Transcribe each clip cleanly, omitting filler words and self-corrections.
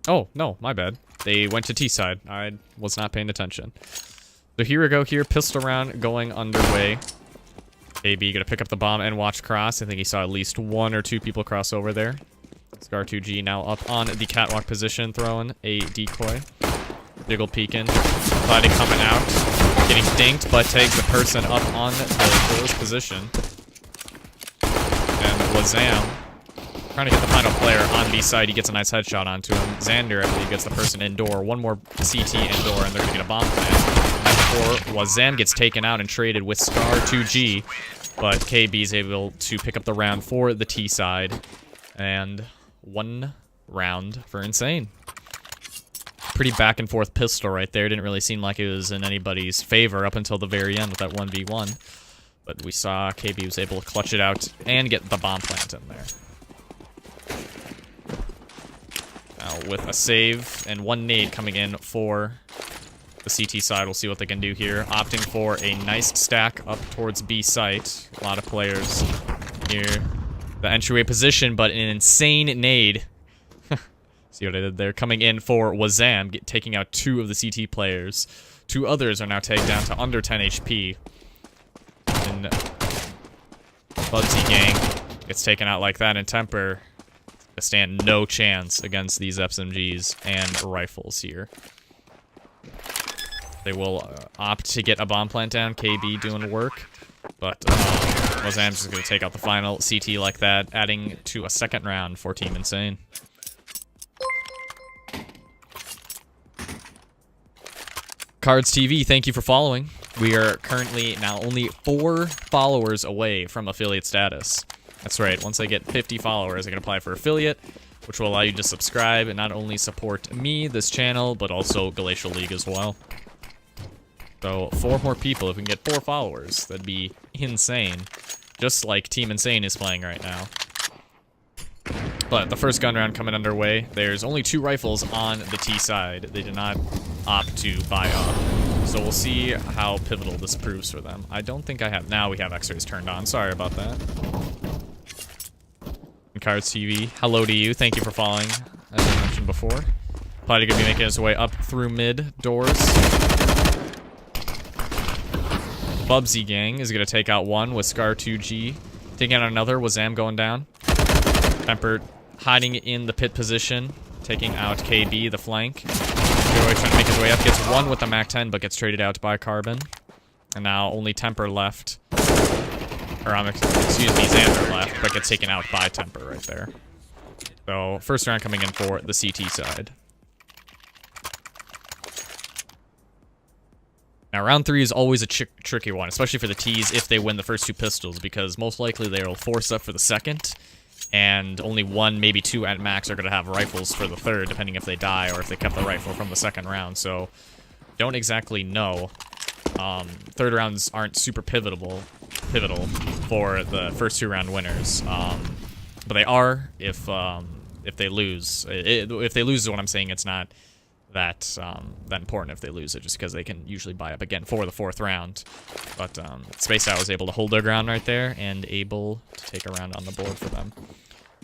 Oh, no, my bad. They went to T side. I was not paying attention. So here we go here. Pistol round going underway. KB gonna pick up the bomb and watch cross. I think he saw at least 1 or 2 people cross over there. Scar2G now up on the catwalk position, throwing a decoy. Diggle peeking. Platy coming out. Getting dinked, but takes the person up on the close position. And Wazam trying to get the final player on B side. He gets a nice headshot onto him. Xander, I believe, gets the person indoor. One more CT indoor, and they're going to get a bomb plant. Before Wazam gets taken out and traded with Scar2G, but KB is able to pick up the round for the T side. And 1 round for Insane. Pretty back and forth pistol right there. Didn't really seem like it was in anybody's favor up until the very end with that 1v1. But we saw KB was able to clutch it out and get the bomb plant in there. Now with a save and 1 nade coming in for the CT side, we'll see what they can do here. Opting for a nice stack up towards B site. A lot of players here. The entryway position, but an insane nade. See what I did there? Coming in for Wazam, taking out 2 of the CT players. 2 others are now taken down to under 10 HP. And Bugsy Gang gets taken out like that, and Temper stand no chance against these SMGs and rifles here. They will opt to get a bomb plant down. KB doing work. But Wazam's just going to take out the final CT like that, adding to a 2nd round for Team Insane. Cards TV, thank you for following. We are currently now only 4 followers away from affiliate status. That's right, once I get 50 followers, I can apply for affiliate, which will allow you to subscribe and not only support me, this channel, but also Glacial League as well. So 4 more people, if we can get 4 followers, that'd be insane. Just like Team Insane is playing right now. But the first gun round coming underway. There's only 2 rifles on the T side. They did not opt to buy up. So we'll see how pivotal this proves for them. I don't think I have. Now we have X-rays turned on. Sorry about that. And Cards TV, hello to you. Thank you for following, as I mentioned before. Probably gonna be making his way up through mid doors. Bubsy Gang is gonna take out 1 with Scar2G. Taking out another. Wazam going down. Temper hiding in the pit position, taking out KB, the flank. Joey trying to make his way up, gets 1 with the MAC-10, but gets traded out by Carbon. And now only Temper left. Or, excuse me, Xander left, but gets taken out by Temper right there. So, first round coming in for the CT side. Now, round 3 is always a tricky one, especially for the Ts if they win the first 2 pistols, because most likely they'll force up for the second. And only 1, maybe 2 at max are going to have rifles for the third, depending if they die or if they kept the rifle from the second round. So, don't exactly know. Third rounds aren't super pivotal for the first 2 round winners. But they are if they lose. If they lose is what I'm saying. It's not that important if they lose it, just because they can usually buy up again for the 4th round. But Space Out was able to hold their ground right there and able to take a round on the board for them.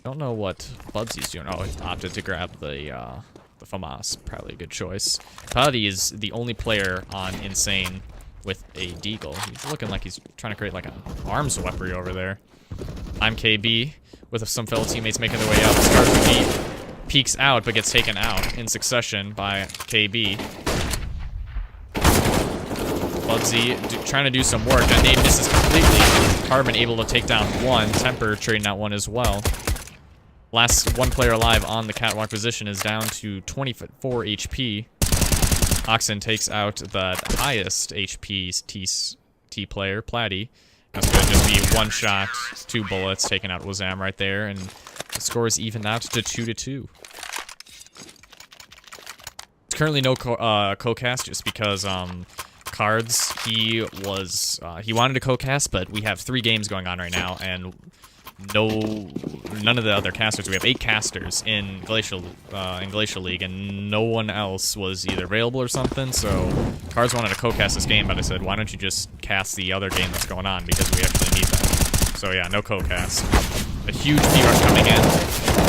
Don't know what Bubsy's doing. Oh, he opted to grab the FAMAS. Probably a good choice. Putty is the only player on Insane with a deagle. He's looking like he's trying to create like an arms weaponry over there. I'm KB with some fellow teammates making their way up. Scar2G peeks out, but gets taken out in succession by KB. Bubsy trying to do some work. That nade misses completely. Carbon able to take down 1. Temper trading out 1 as well. Last 1 player alive on the catwalk position is down to 24 HP. Oxen takes out the highest HP T player, Platy. That's going to just be 1 shot, 2 bullets, taking out Wazam right there, and the score is evened out to 2-2. It's currently no co-cast just because Cards, he wanted to co-cast, but we have 3 games going on right now, and none of the other casters. We have 8 casters in Glacial League, and no one else was either available or something. So Cards wanted to co-cast this game, but I said, why don't you just cast the other game that's going on, because we actually need that. So yeah, no co-cast. A huge B rush coming in.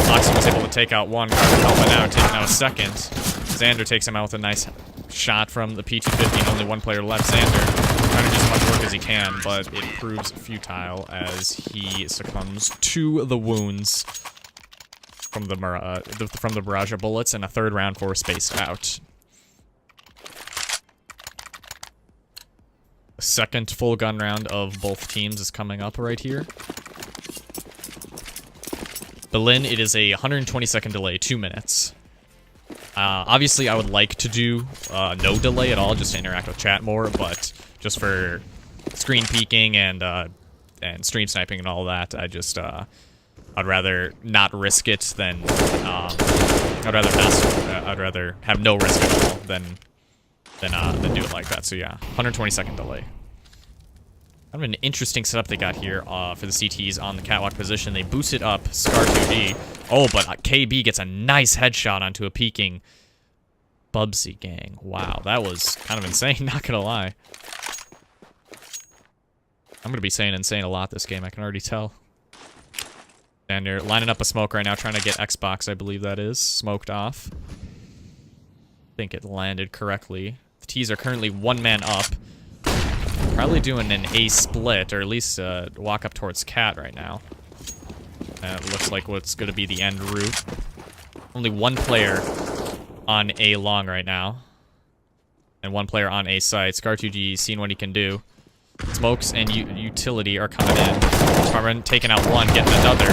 Oxy was able to take out one. Carter helping out, taking out a second. Xander takes him out with a nice shot from the P250, and only one player left. Xander trying to do as much work as he can, but it proves futile as he succumbs to the wounds from the barrage of bullets, and a third round for Spaced Out. The second full gun round of both teams is coming up right here. Berlin, it is a 120-second delay, 2 minutes. Obviously, I would like to do no delay at all, just to interact with chat more, but just for screen peeking and stream sniping and all that, I'd rather not risk it than I'd rather have no risk at all than do it like that. So yeah, 120-second delay. Kind of an interesting setup they got here for the CTs on the catwalk position. They boosted up Scar2D. Oh, but KB gets a nice headshot onto a peeking Bubsy gang. Wow, that was kind of insane, not gonna lie. I'm gonna be saying insane a lot this game, I can already tell. And they're lining up a smoke right now, trying to get Xbox, I believe that is, smoked off. I think it landed correctly. The T's are currently one man up. Probably doing an A split, or at least walk up towards Cat right now. It looks like what's going to be the end route. Only one player on A long right now. And one player on A site. Scar2G seeing what he can do. Smokes and Utility are coming in. Carmen taking out one, getting another.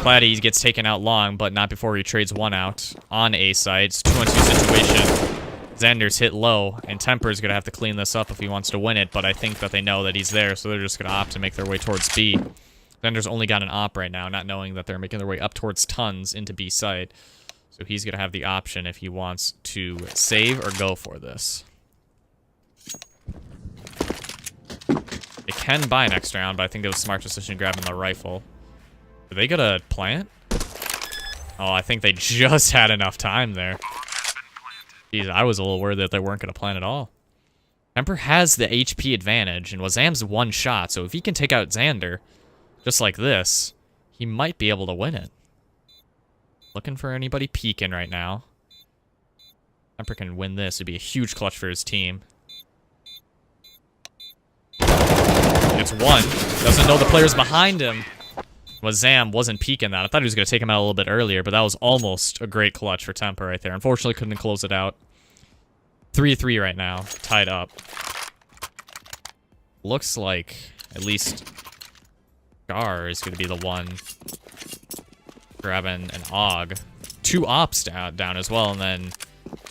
Platy gets taken out long, but not before he trades one out on A side. It's 2-on-2 situation. Xander's hit low, and Temper's going to have to clean this up if he wants to win it, but I think that they know that he's there, so they're just going to opt to make their way towards B. Xander's only got an op right now, not knowing that they're making their way up towards Tons into B site. So he's going to have the option if he wants to save or go for this. They can buy an extra round, but I think it was a smart decision grabbing the rifle. Are they gonna plant? Oh, I think they just had enough time there. Jeez, I was a little worried that they weren't gonna plant at all. Temper has the HP advantage, and Wazam's one shot, so if he can take out Xander, just like this, he might be able to win it. Looking for anybody peeking right now. Temper can win this. It'd be a huge clutch for his team. It's one. Doesn't know the player's behind him. Wazam wasn't peeking that. I thought he was going to take him out a little bit earlier, but that was almost a great clutch for Temper right there. Unfortunately, couldn't close it out. 3-3 right now. Tied up. Looks like at least Gar is going to be the one grabbing an AUG. 2 ops down as well, and then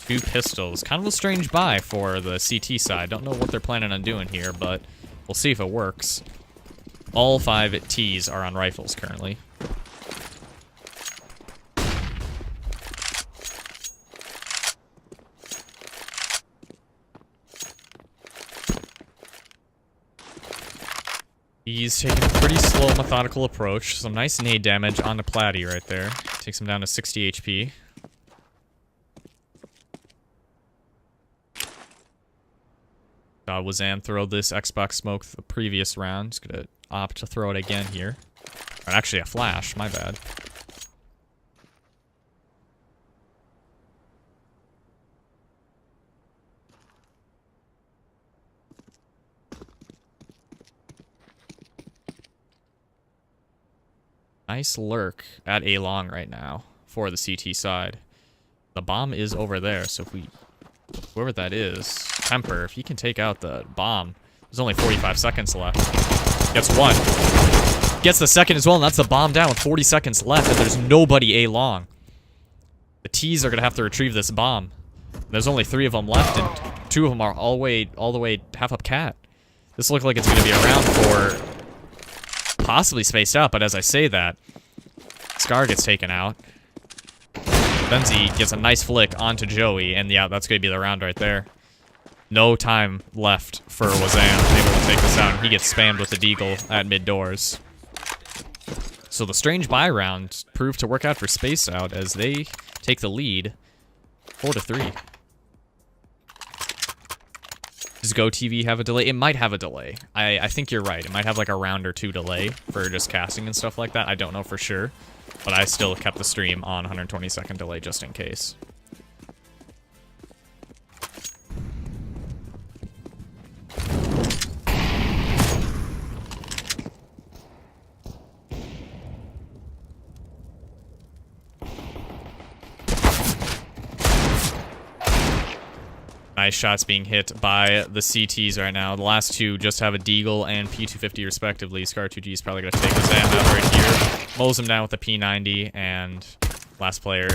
2 pistols. Kind of a strange buy for the CT side. Don't know what they're planning on doing here, but we'll see if it works. All 5 T's are on rifles currently. He's taking a pretty slow, methodical approach. Some nice nade damage on the Platy right there. Takes him down to 60 HP. Wazam throw this Xbox smoke the previous round. He's gonna opt to throw it again here. Or actually a flash, my bad. Nice lurk at A long right now for the CT side. The bomb is over there, so if we... whoever that is, Temper, if he can take out the bomb, there's only 45 seconds left. Gets one. Gets the second as well, and that's the bomb down with 40 seconds left, and there's nobody A long. The T's are going to have to retrieve this bomb. There's only 3 of them left, and 2 of them are all the way half up Cat. This looks like it's going to be a round for possibly Spaced Out, but as I say that, Scar gets taken out. Benzi gets a nice flick onto Joey, and yeah, that's going to be the round right there. No time left for Wazam able to take this out, and he gets spammed with the Deagle at mid-doors. So the strange buy round proved to work out for Spaced Out as they take the lead 4-3. Does GoTV have a delay? It might have a delay. I think you're right. It might have like a round or two delay for just casting and stuff like that. I don't know for sure. But I still kept the stream on 120-second delay just in case. Nice shots being hit by the CTs right now. The last two just have a Deagle and P250 respectively. Scar2G is probably going to take the Zam out right here. Mows him down with the P90, and last player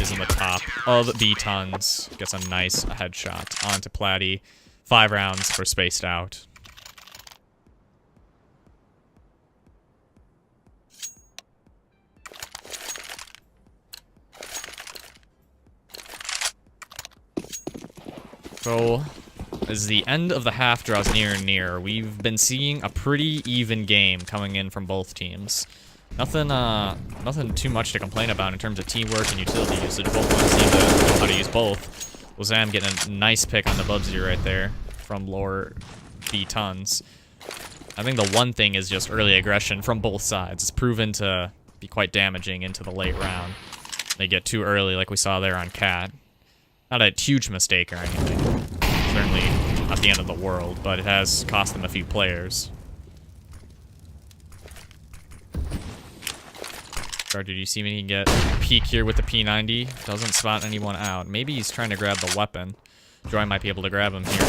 is in the top of B-Tons. Gets a nice headshot onto Platty. 5 rounds for Spaced Out. So, as the end of the half draws near and near, we've been seeing a pretty even game coming in from both teams. Nothing too much to complain about in terms of teamwork and utility usage. Both ones seem to know how to use both. Wazam getting a nice pick on the Bubsy right there from lower B-Tons. I think the one thing is just early aggression from both sides. It's proven to be quite damaging into the late round. They get too early like we saw there on Cat. Not a huge mistake or anything. Certainly not the end of the world, but it has cost them a few players. Did you see me get a peek here with the P90? Doesn't spot anyone out. Maybe he's trying to grab the weapon. Joy might be able to grab him here.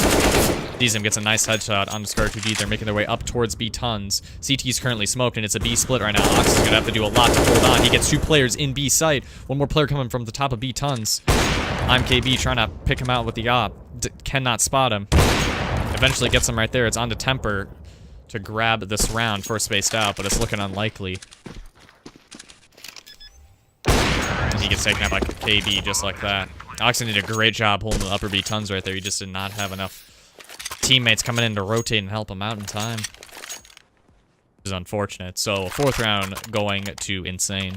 Sees him, gets a nice headshot on Scar2G. They're making their way up towards B-Tons. CT is currently smoked, and it's a B split right now. Ox is going to have to do a lot to hold on. He gets 2 players in B site. One more player coming from the top of B-Tons. I'm KB trying to pick him out with the op. Cannot spot him. Eventually gets him right there. It's on to Temper to grab this round for Spaced Out, but it's looking unlikely. And he gets taken out by KB just like that. Oxen did a great job holding the upper B-Tons right there. He just did not have enough teammates coming in to rotate and help him out in time. Which is unfortunate. So, 4th round going to Insane.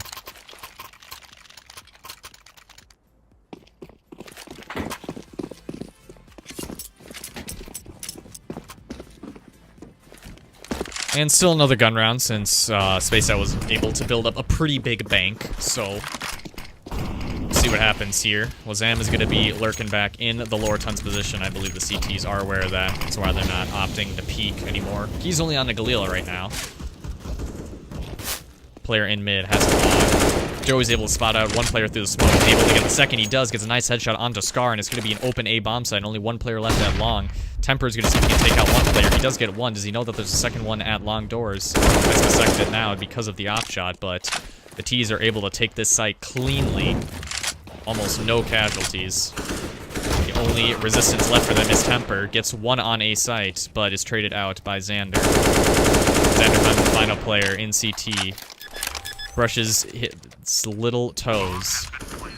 And still another gun round since Spaced Out was able to build up a pretty big bank. So, see what happens here. Wazam is going to be lurking back in the lower Tons position. I believe the CTs are aware of that. That's why they're not opting to peek anymore. He's only on the Galila right now. Player in mid has a lot. Joey's able to spot out one player through the smoke. He's able to get the second. He does. Gets a nice headshot onto Scar, and it's going to be an open A bomb site. Only one player left at long. Temper is going to see if he can take out one player. He does get one. Does he know that there's a second one at long doors? That's the second now because of the op shot, but the T's are able to take this site cleanly. Almost no casualties. The only resistance left for them is Temper. Gets one on A site, but is traded out by Xander. Xander finds the final player in CT. Brushes his little toes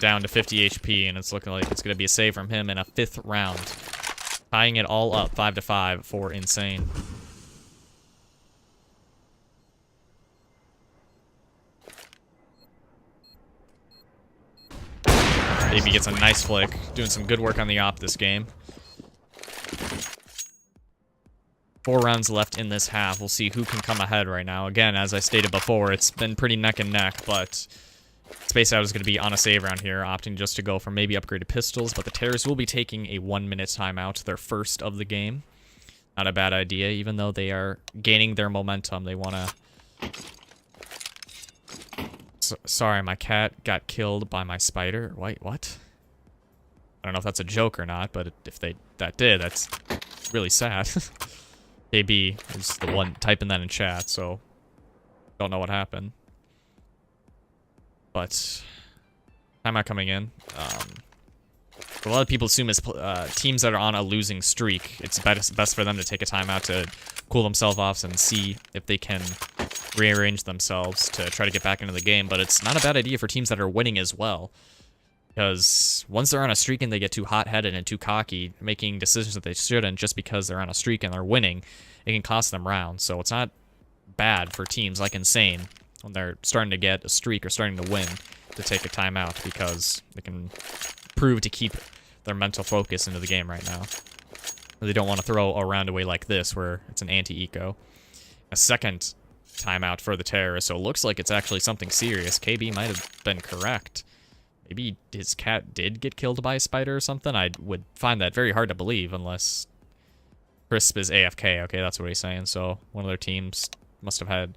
down to 50 HP, and it's looking like it's going to be a save from him in a 5th round. Tying it all up 5-5 for Insane. Baby gets a nice flick. Doing some good work on the op this game. 4 rounds left in this half. We'll see who can come ahead right now. Again, as I stated before, it's been pretty neck and neck, but Spaced Out is going to be on a save round here, opting just to go for maybe upgraded pistols, but the Terrors will be taking a 1-minute timeout, their first of the game. Not a bad idea, even though they are gaining their momentum. They want to... Sorry, my cat got killed by my spider. Wait, what? I don't know if that's a joke or not, but if that did, that's really sad. KB is the one typing that in chat, so don't know what happened. But timeout coming in. A lot of people assume it's teams that are on a losing streak. It's best for them to take a timeout to cool themselves off and see if they can rearrange themselves to try to get back into the game. But it's not a bad idea for teams that are winning as well. Because once they're on a streak and they get too hot-headed and too cocky, making decisions that they shouldn't just because they're on a streak and they're winning, it can cost them rounds. So it's not bad for teams like Insane when they're starting to get a streak or starting to win to take a timeout because they can prove to keep their mental focus into the game right now. They don't want to throw a round away like this, where it's an anti-eco. A second timeout for the terrorist, so it looks like it's actually something serious. KB might have been correct. Maybe his cat did get killed by a spider or something. I would find that very hard to believe unless Crisp is AFK. Okay, that's what he's saying. So one of their teams must have had,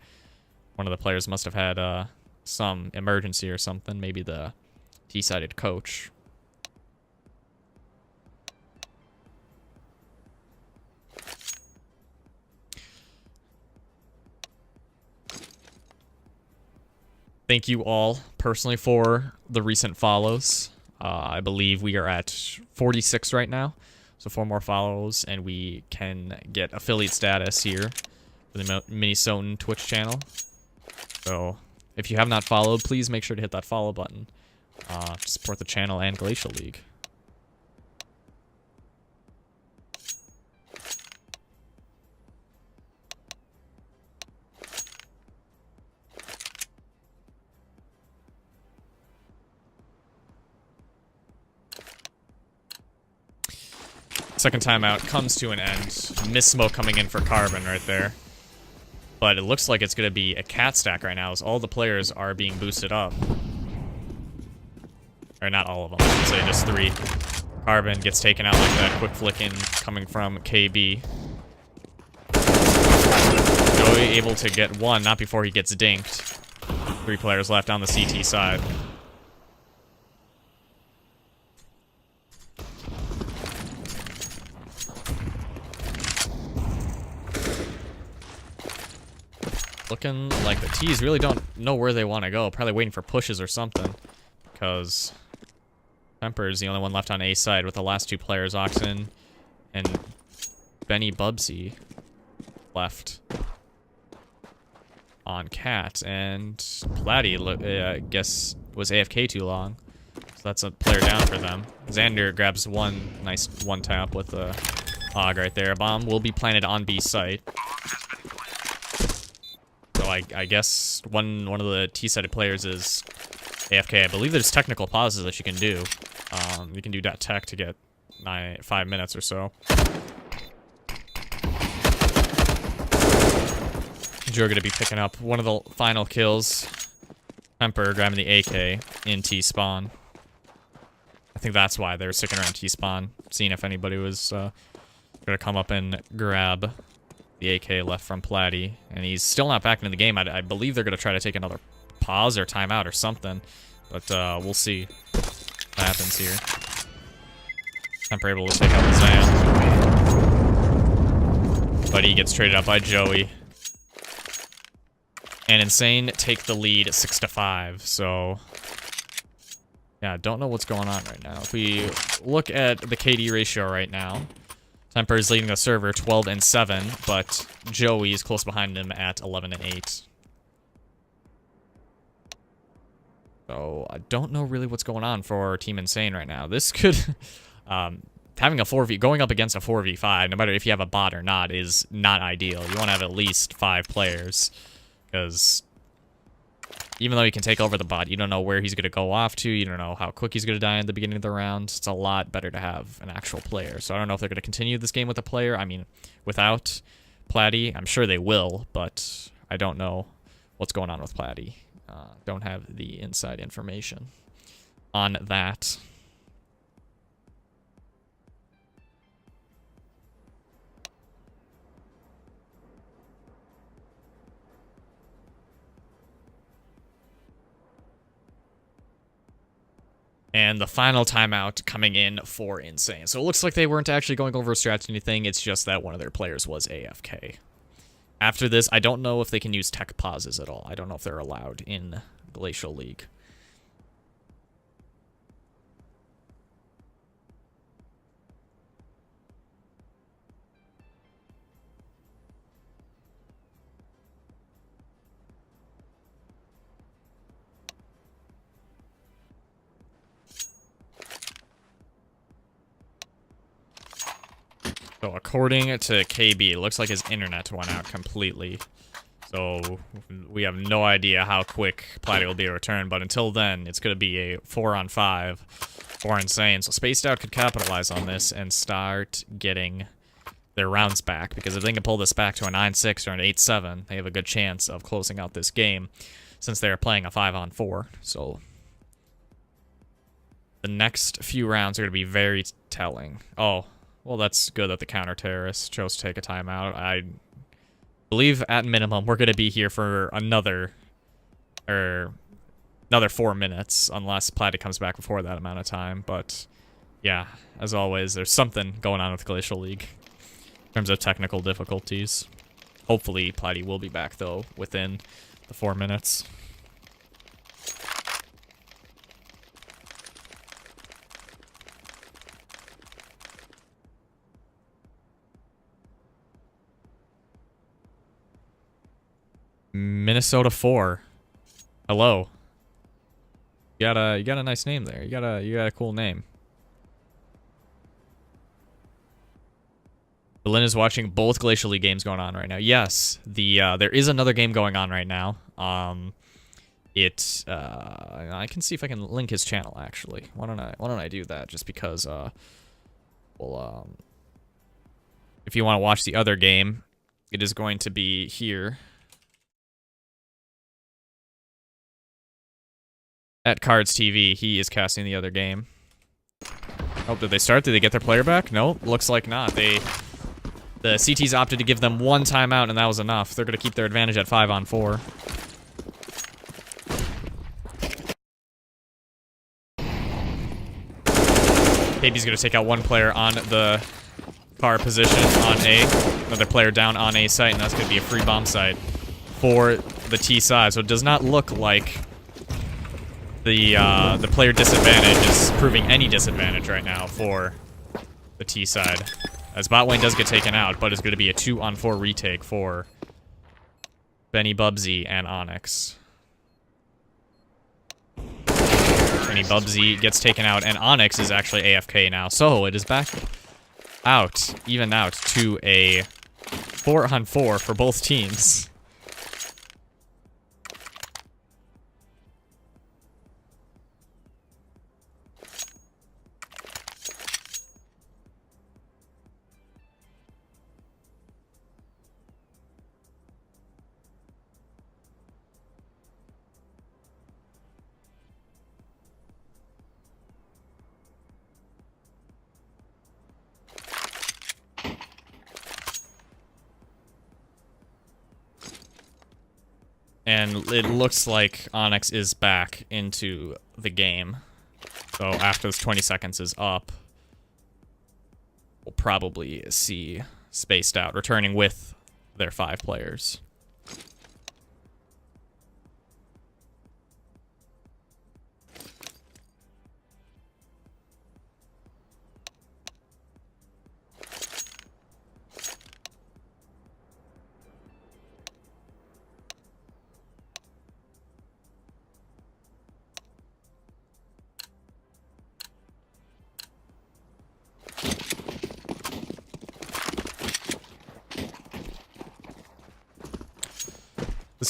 one of the players must have had some emergency or something. Maybe the T-sided coach. Thank you all personally for the recent follows. I believe we are at 46 right now. So 4 more follows and we can get affiliate status here for the Minnesotan Twitch channel. So if you have not followed, please make sure to hit that follow button to support the channel and Glacial League. Second timeout comes to an end. Miss Smoke coming in for Carbon right there. But it looks like it's going to be a cat stack right now as all the players are being boosted up. Or not all of them, I'd say just 3. Carbon gets taken out like that. Quick flicking coming from KB. Joey able to get 1, not before he gets dinked. 3 players left on the CT side. Looking like the T's really don't know where they want to go. Probably waiting for pushes or something. Because Temper is the only one left on A side with the last 2 players, Oxen and Benny Bubsy, left on Cat. And Platty, I guess, was AFK too long. So that's a player down for them. Xander grabs 1 nice 1-tap with a hog right there. A bomb will be planted on B site. So I guess one of the T-sided players is AFK. I believe there's technical pauses that you can do. You can do .tech to get 5 minutes or so. Joe gonna be picking up one of the final kills. Temper grabbing the AK in T-spawn. I think that's why they were sticking around T-spawn, seeing if anybody was gonna come up and grab the AK left from Platty, and he's still not back into the game. I believe they're going to try to take another pause or timeout or something, but we'll see what happens here. Temper able to take out Zan, but he gets traded up by Joey. And Insane take the lead 6-5, so yeah, don't know what's going on right now. If we look at the KD ratio right now, Temper is leading the server 12-7, but Joey is close behind him at 11-8. So I don't know really what's going on for Team Insane right now. This could, having a 4v, going up against a 4v5, no matter if you have a bot or not, is not ideal. You want to have at least 5 players, because even though you can take over the bot, you don't know where he's going to go off to. You don't know how quick he's going to die in the beginning of the round. It's a lot better to have an actual player. So I don't know if they're going to continue this game with a player. I mean, without Platty, I'm sure they will, but I don't know what's going on with Platty. Don't have the inside information on that. And the final timeout coming in for Insane. So it looks like they weren't actually going over a strat or anything. It's just that one of their players was AFK. After this, I don't know if they can use tech pauses at all. I don't know if they're allowed in Glacial League. So according to KB, it looks like his internet went out completely. So we have no idea how quick Platty will be to return, but until then, it's going to be a 4-on-5 for Insane. So Spaced Out could capitalize on this and start getting their rounds back, because if they can pull this back to a 9-6 or an 8-7, they have a good chance of closing out this game, since they are playing a 5-on-4. So the next few rounds are going to be very telling. Oh, well, that's good that the counter-terrorist chose to take a timeout. I believe, at minimum, we're going to be here for another 4 minutes, unless Platy comes back before that amount of time. But yeah, as always, there's something going on with Glacial League in terms of technical difficulties. Hopefully, Platy will be back, though, within the 4 minutes. Minnesota 4. Hello. You got a nice name there. You got a cool name. Berlin is watching both Glacial League games going on right now. Yes, there is another game going on right now. I can see if I can link his channel actually. Why don't I do that? Just because if you want to watch the other game, it is going to be here at Cards TV. He is casting the other game. Oh, did they start? Did they get their player back? No, looks like not. The CTs opted to give them one timeout, and that was enough. They're going to keep their advantage at 5-on-4. KB's going to take out one player on the car position on A. Another player down on A site, and that's going to be a free bomb site for the T side. So it does not look like the player disadvantage is proving any disadvantage right now for the T side, as Botwayne does get taken out, but it's going to be a 2-on-4 retake for Benny Bubsy and Onyx. Benny Bubsy gets taken out, and Onyx is actually AFK now, so it is back out, even out, to a 4-on-4 for both teams. And it looks like Onyx is back into the game. So after this 20 seconds is up, we'll probably see Spaced Out returning with their 5 players.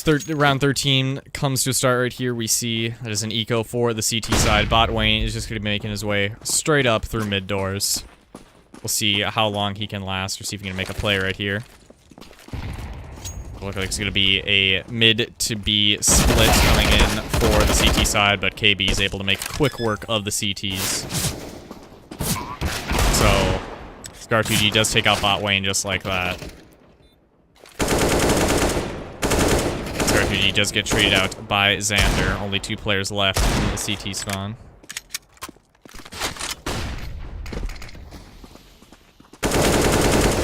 This round 13 comes to a start right here. We see that is an eco for the CT side. Botwayne is just going to be making his way straight up through mid doors. We'll see how long he can last, or see if he can make a play right here. Looks like it's going to be a mid to B split coming in for the CT side, but KB is able to make quick work of the CTs. So Scar2G does take out Botwayne just like that. Scar2G does get traded out by Xander. Only 2 players left in the CT spawn.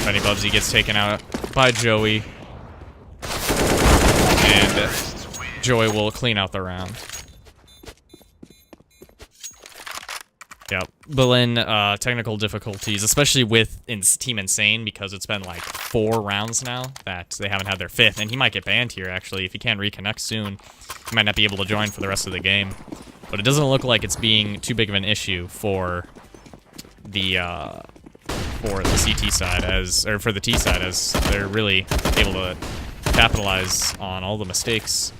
Benny Bubsy gets taken out by Joey. And Joey will clean out the round. Yep. Berlin, technical difficulties, especially with Team Insane, because it's been like 4 rounds now that they haven't had their 5th, and he might get banned here, actually. If he can't reconnect soon, he might not be able to join for the rest of the game. But it doesn't look like it's being too big of an issue for the CT side, or for the T side, as they're really able to capitalize on all the mistakes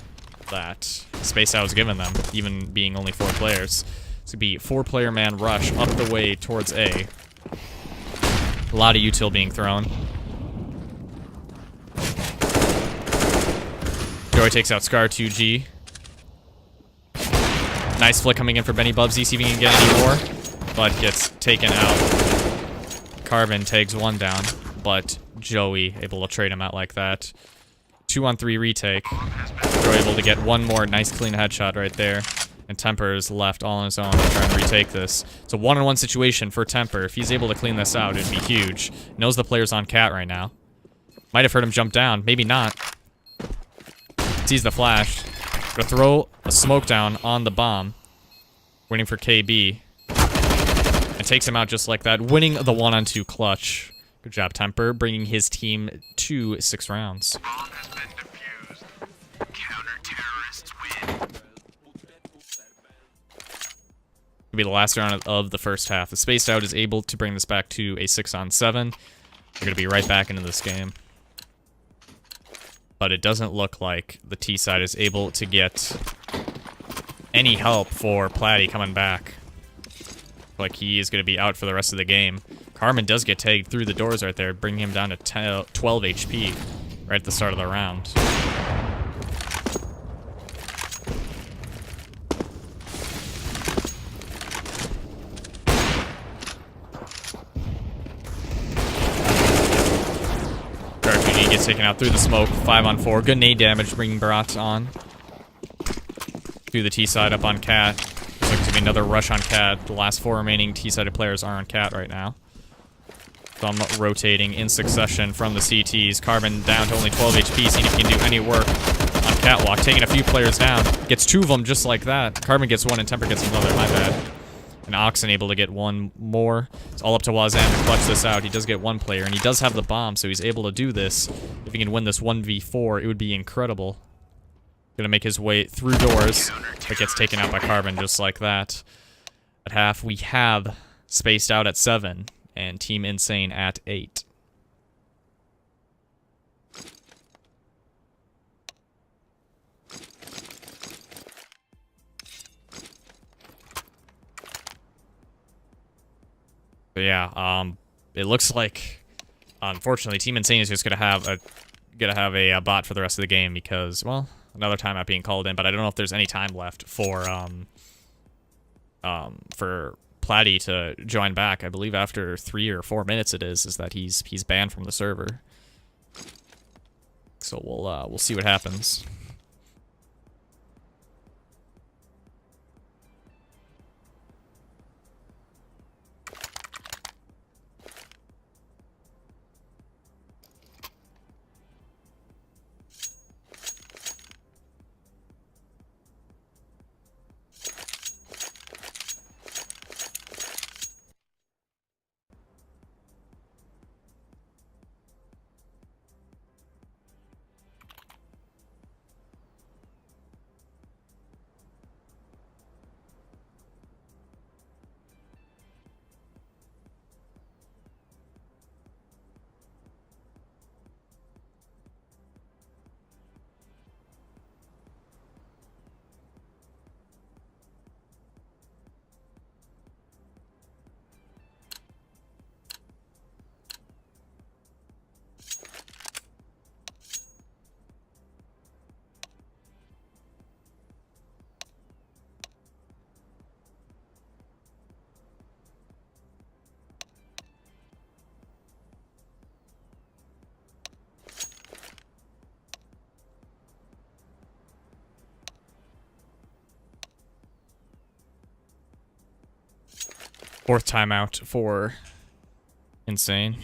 that Space Out has given them, even being only 4 players. It's going to be 4-player man rush up the way towards A. A lot of util being thrown. Joey takes out Scar 2G. Nice flick coming in for Benny Bubsy, see if he can get any more, but gets taken out. Carbon tags one down, but Joey able to trade him out like that. 2-on-3 retake. Joey able to get one more nice clean headshot right there. And Temper is left all on his own to try and retake this. It's a one-on-one situation for Temper. If he's able to clean this out, it'd be huge. Knows the player's on Cat right now. Might have heard him jump down. Maybe not. Sees the flash. Gonna throw a smoke down on the bomb. Waiting for KB. And takes him out just like that. Winning the 1-on-2 clutch. Good job, Temper. Bringing his team to 6 rounds. Bomb has been defused. Counter-terrorists win. Will be the last round of the first half. The Spaced Out is able to bring this back to a 6-on-7. We're going to be right back into this game. But it doesn't look like the T side is able to get any help for Platty coming back. Like he is going to be out for the rest of the game. Carmen does get tagged through the doors right there, bringing him down to 12 HP right at the start of the round. RPG gets taken out through the smoke, 5-on-4. Good nade damage, bringing Barat on. Through the T side up on Cat. Looks like to be another rush on Cat. The last 4 remaining T-sided players are on Cat right now. Thumb rotating in succession from the CTs. Carbon down to only 12 HP, seeing if he can do any work on Catwalk. Taking a few players down. Gets 2 of them just like that. Carbon gets 1 and Temper gets another, my bad. And Oxen able to get 1 more. It's all up to Wazam to clutch this out. He does get 1 player, and he does have the bomb, so he's able to do this. If he can win this 1v4, it would be incredible. Gonna make his way through doors, but gets taken out by Carbon just like that. At half, we have Spaced Out at 7, and Team Insane at 8. But yeah, it looks like, unfortunately, Team Insane is just gonna have a bot for the rest of the game because, well, another timeout being called in, but I don't know if there's any time left for Platty to join back. I believe after 3 or 4 minutes is that he's banned from the server. So we'll see what happens. Fourth timeout for Insane.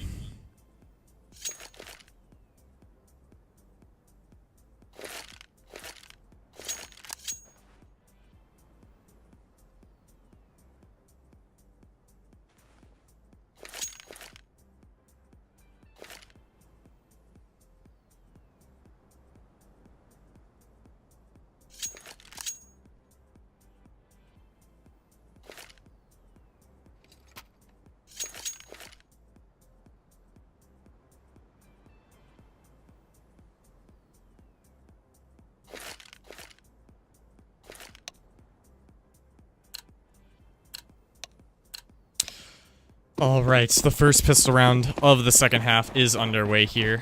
Alright, the first pistol round of the second half is underway here.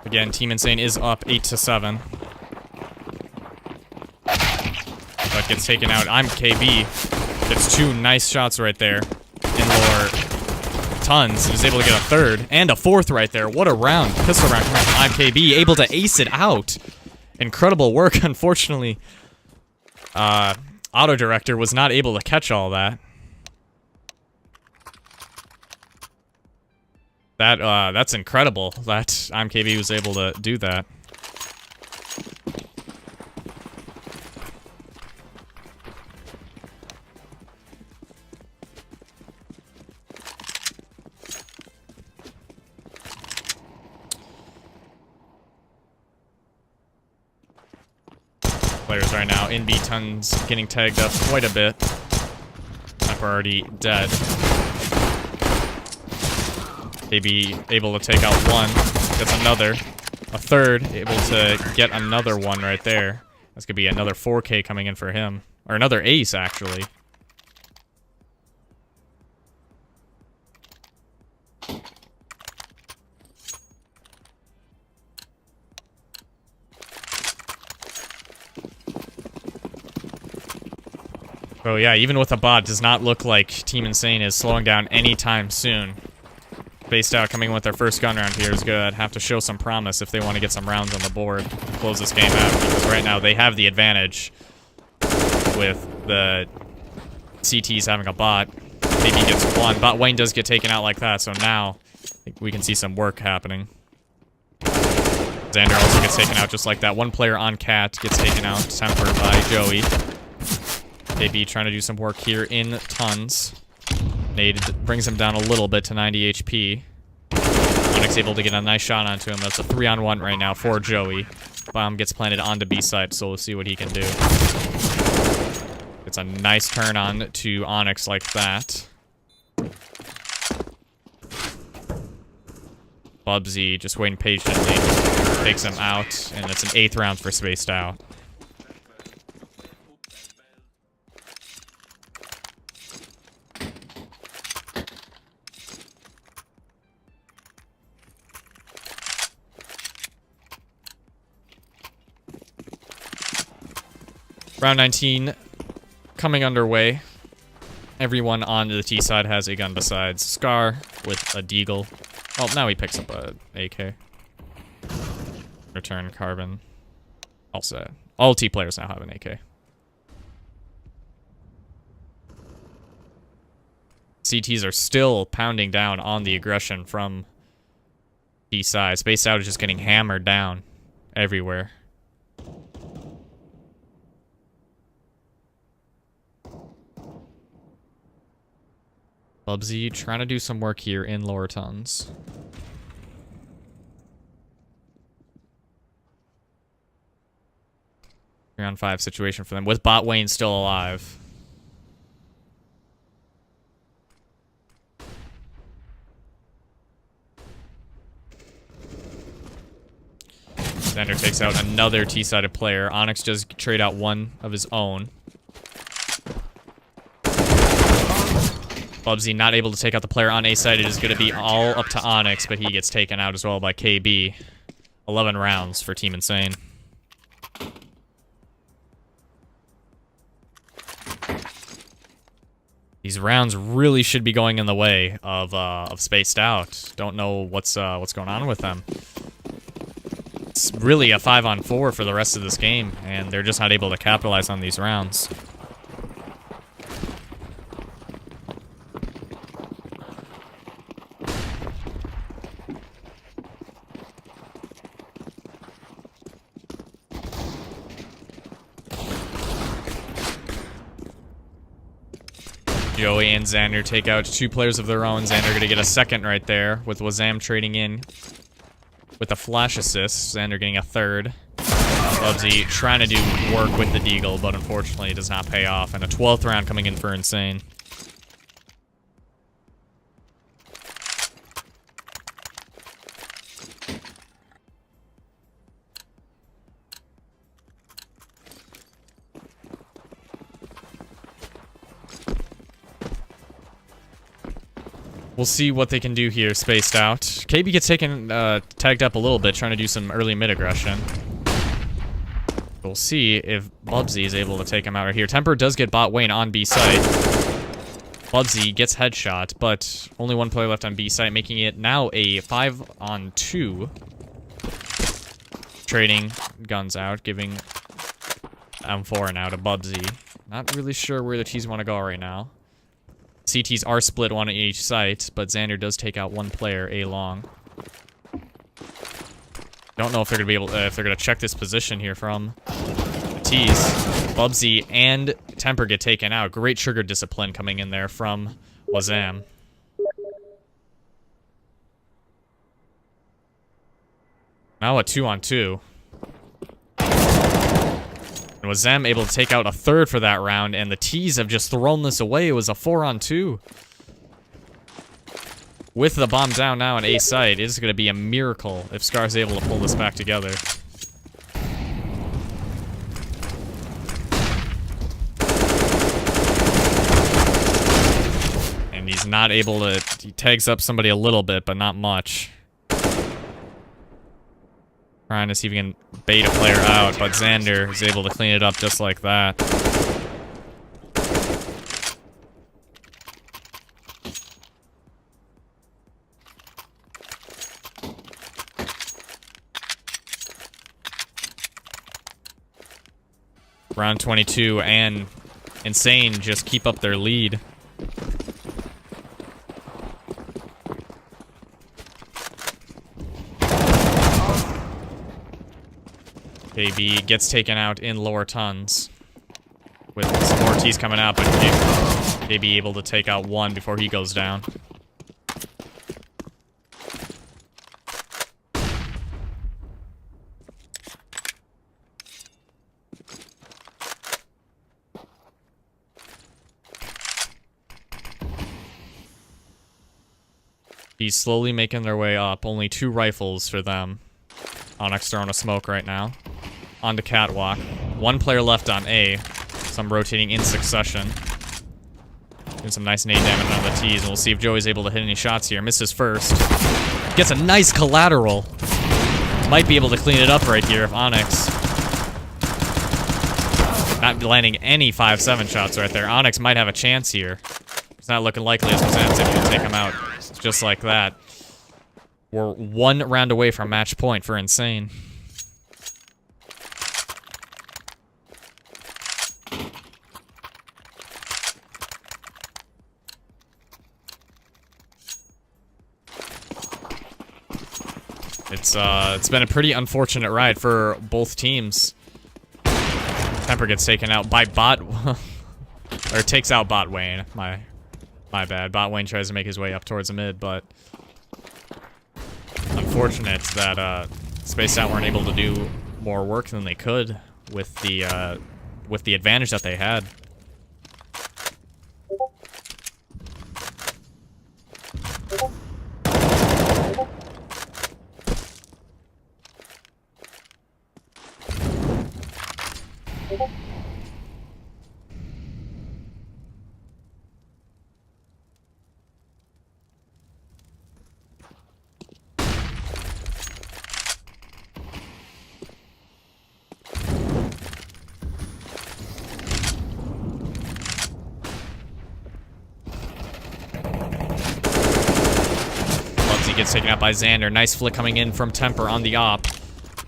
Again, Team Insane is up 8-7. But gets taken out. I'm KB. Gets 2 nice shots right there. In lore. Tons. Is able to get a third. And a fourth right there. What a round. Pistol round coming from I'm KB. Able to ace it out. Incredible work. Unfortunately, Auto Director was not able to catch all that. That's incredible that ImKB was able to do that. Players right now. In B, Tons getting tagged up quite a bit. Sniper already dead. Maybe able to take out one. Gets another. A third. Able to get another one right there. That's gonna be another 4K coming in for him. Or another ace, actually. Oh yeah, even with a bot, does not look like Team Insane is slowing down anytime soon. Spaced Out coming in with their first gun round here is good. Have to show some promise if they want to get some rounds on the board to close this game out, because right now they have the advantage with the CTs having a bot. Maybe gets one. Bot Wayne does get taken out like that, so now we can see some work happening. Xander also gets taken out just like that. One player on Cat gets taken out, tempered by Joey. KB trying to do some work here in Tons. Nade brings him down a little bit to 90 HP. Onyx able to get a nice shot onto him. That's a 3-on-1 right now for Joey. Bomb gets planted onto B side, so we'll see what he can do. It's a nice turn on to Onyx like that. Bubsy just waiting patiently. Takes him out, and it's an 8th round for Spaced Out. Round 19 coming underway. Everyone on the T side has a gun besides Scar with a Deagle. Oh, now he picks up a AK. Return Carbon. All set. All T players now have an AK. CTs are still pounding down on the aggression from T side. Spaced Out is just getting hammered down everywhere. Bubsy trying to do some work here in Lower Tons. Round 5 situation for them, with Bot Wayne still alive. Xander takes out another T-sided player. Onyx does trade out one of his own. Bubsy not able to take out the player on A side. It is going to be all up to Onyx, but he gets taken out as well by KB. 11 rounds for Team Insane. These rounds really should be going in the way of Spaced Out. Don't know what's going on with them. It's really a 5-on-4 for the rest of this game, and they're just not able to capitalize on these rounds. Joey and Xander take out 2 players of their own. Xander gonna get a second right there, with Wazam trading in with a flash assist. Xander getting a third. Bubsy trying to do work with the Deagle, but unfortunately it does not pay off. And a 12th round coming in for Insane. We'll see what they can do here, spaced out. KB gets taken, tagged up a little bit, trying to do some early mid aggression. We'll see if Bubsy is able to take him out right here. Temper does get bot Wayne on B site. Bubsy gets headshot, but only one player left on B site, making it now a 5-on-2. Trading guns out, giving M4 now to Bubsy. Not really sure where the T's want to go right now. CTs are split one at each site, but Xander does take out one player A long. Don't know if they're gonna be able if they're gonna check this position here from the T's. Bubsy and Temper get taken out. Great trigger discipline coming in there from Wazam. Now a 2-on-2. And Wazam able to take out a third for that round, and the T's have just thrown this away. It was a 4-on-2. With the bomb down now on A site, it is going to be a miracle if Scar's able to pull this back together. And he's not able to... He tags up somebody a little bit, but not much. Trying to see if he can bait a player out, but Xander is able to clean it up just like that. Round 22 and Insane just keep up their lead. KB gets taken out in lower tons. With some more T's coming out, but KB able to take out one before he goes down. He's slowly making their way up. Only 2 rifles for them. Onyx throwing a smoke right now. On to Catwalk. 1 player left on A. Some rotating in succession. Doing some nice nade damage on the T's, and we'll see if Joey's able to hit any shots here. Misses first. Gets a nice collateral. Might be able to clean it up right here if Onyx... Not landing any 5-7 shots right there. Onyx might have a chance here. It's not looking likely as Wazam's able to take him out. Just like that. We're 1 round away from match point for Insane. It's been a pretty unfortunate ride for both teams. Temper gets taken out by bot, or takes out bot Wayne. My bad. Bot Wayne tries to make his way up towards the mid, but unfortunate that Spaced Out weren't able to do more work than they could with the advantage that they had. Gets taken out by Xander. Nice flick coming in from Temper on the op.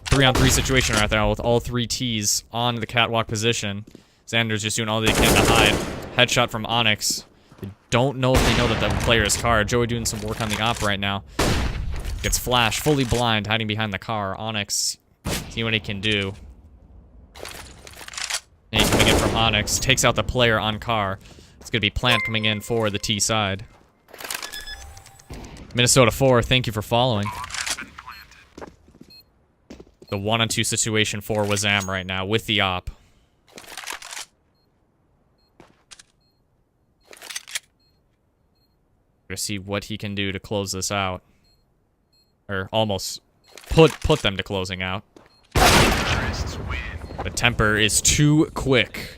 3-on-3 situation right there with all 3 T's on the catwalk position. Xander's just doing all they can to hide. Headshot from Onyx. They don't know if they know that the player is car. Joey doing some work on the op right now. Gets flashed, fully blind, hiding behind the car. Onyx, see what he can do. And he's coming in from Onyx. Takes out the player on car. It's going to be Plant coming in for the T side. Minnesota 4, thank you for following. The 1-on-2 situation for Wazam right now with the op. Gonna see what he can do to close this out. Or almost put them to closing out. The Temper is too quick.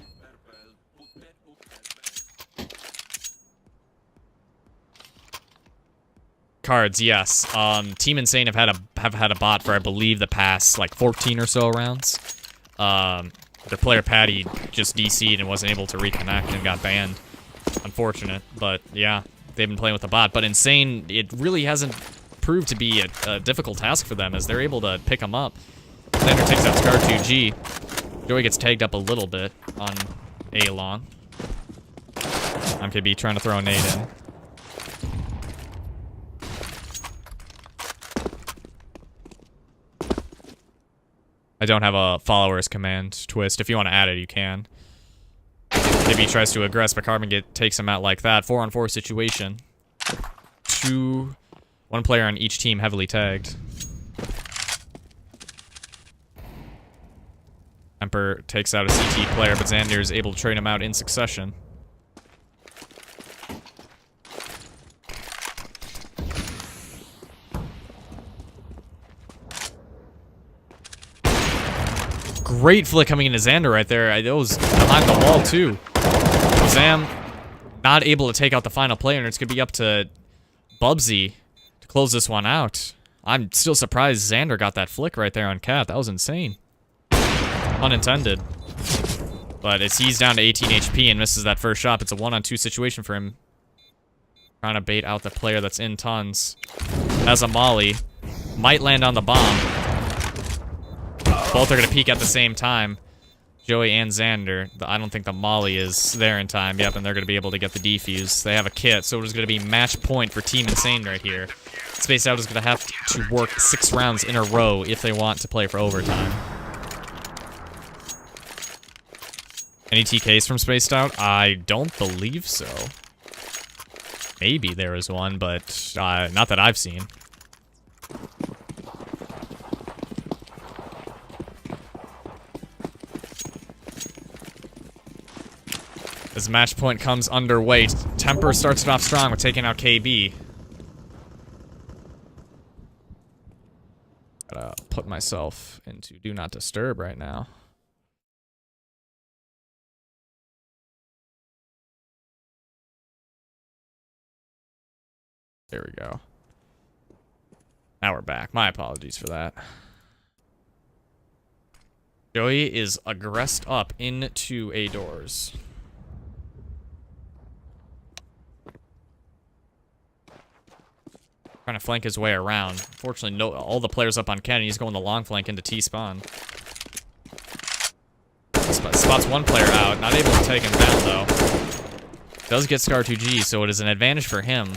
Cards, yes. Team Insane have had a bot for, I believe, the past like 14 or so rounds. Their player Patty just DC'd and wasn't able to reconnect and got banned. Unfortunate, but yeah, they've been playing with the bot. But Insane, it really hasn't proved to be a difficult task for them, as they're able to pick them up. Xander takes out Scar 2G. Joey gets tagged up a little bit on A long. MKB trying to throw a nade in. I don't have a followers command, Twist. If you want to add it, you can. Maybe he tries to aggress, but Carbon takes him out like that. 4-on-4 situation. One player on each team heavily tagged. Emperor takes out a CT player, but Xander is able to trade him out in succession. Great flick coming into Xander right there. It was behind the wall, too. Zam not able to take out the final player, and it's going to be up to Bubsy to close this one out. I'm still surprised Xander got that flick right there on Cat. That was insane. Unintended. But as he's down to 18 HP and misses that first shot, it's a 1-on-2 situation for him. Trying to bait out the player that's in tons. Has a molly. Might land on the bomb. Both are going to peek at the same time. Joey and Xander. I don't think the molly is there in time. Yep, and they're going to be able to get the defuse. They have a kit, so it's going to be match point for Team Insane right here. Spaced Out is going to have to work 6 rounds in a row if they want to play for overtime. Any TKs from Spaced Out? I don't believe so. Maybe there is one, but not that I've seen. As match point comes underway, Temper starts it off strong with taking out KB. Gotta put myself into Do Not Disturb right now. There we go. Now we're back. My apologies for that. Joey is aggressed up into A doors. Trying to flank his way around. Unfortunately, all the players up on Kennedy. He's going the long flank into T-spawn. Spots one player out. Not able to take him down, though. Does get Scar 2G, so it is an advantage for him.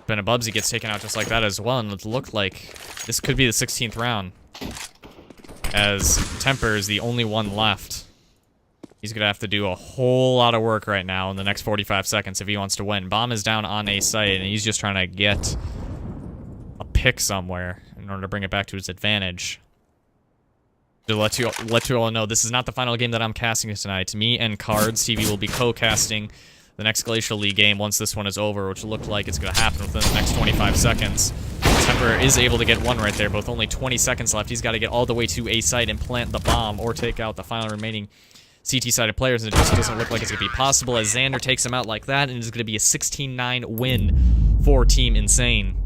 Benabubsy gets taken out just like that as well, and it looked like this could be the 16th round. As Temper is the only one left. He's going to have to do a whole lot of work right now in the next 45 seconds if he wants to win. Bomb is down on A site, and he's just trying to get a pick somewhere in order to bring it back to his advantage. To let you all know, this is not the final game that I'm casting tonight. Me and Cards TV will be co-casting the next Glacial League game once this one is over, which looked like it's going to happen within the next 25 seconds. Temper is able to get one right there, but with only 20 seconds left, he's got to get all the way to A site and plant the bomb or take out the final remaining CT-sided players, and it just doesn't look like it's going to be possible as Xander takes him out like that, and it's going to be a 16-9 win for Team Insane.